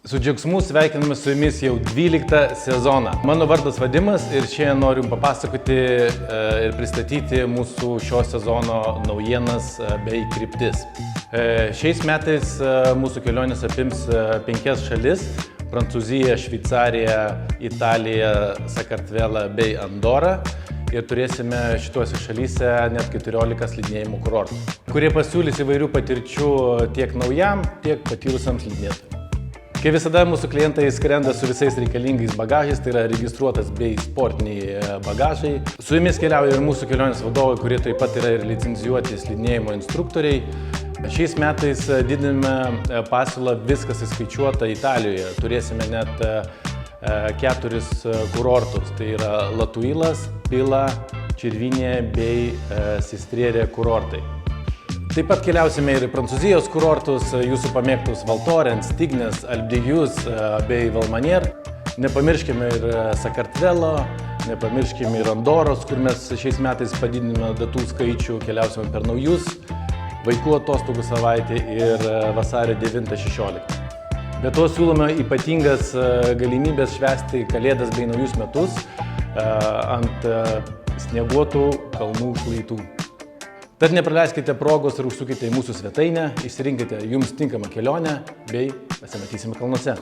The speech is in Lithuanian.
Su džiaugsmu sveikiname su jumis jau 12 sezoną. Mano vardas Vadimas ir šiandien noriu papasakoti ir pristatyti mūsų šio sezono naujienas bei kryptis. Šiais metais mūsų kelionės apims 5 šalis – Prancūziją, Šveicariją, Italiją, Sakartvelą bei Andorą. Ir turėsime šituose šalyse net 14 slidinėjimų kurortų, kurie pasiūlys įvairių patirčių tiek naujam, tiek patyrusiam slidinėtojui. Kaip visada, mūsų klientai skrenda su visais reikalingais bagažais, tai yra registruotas bei sportiniai bagažai. Su jumis keliauja ir mūsų kelionės vadovai, kurie taip pat yra ir licencijuoti slidinėjimo instruktoriai. Šiais metais didiname pasiūlą, viskas įskaičiuota Italijoje. Turėsime net 4 kurortus, tai yra Latuilas, Pila, Čirvinė bei Sistrierė kurortai. Taip pat keliausime ir į Prancūzijos kurortus, jūsų pamėgtus Val Thorens, Tignes, Alpe d'Huez bei Valmanier. Nepamirškime ir Sakartvelo, nepamirškime ir Andoros, kur mes šiais metais padidiname datų skaičių, keliausime per naujus, vaikų atostogų savaitę ir vasario 9-16. Be to siūlome ypatingas galimybės švęsti Kalėdas bei naujus metus ant snieguotų kalnų šlaitų. Tad nepraleiskite progos ir užsukite į mūsų svetainę, išsirinkite jums tinkamą kelionę bei pasimatysime kalnuose.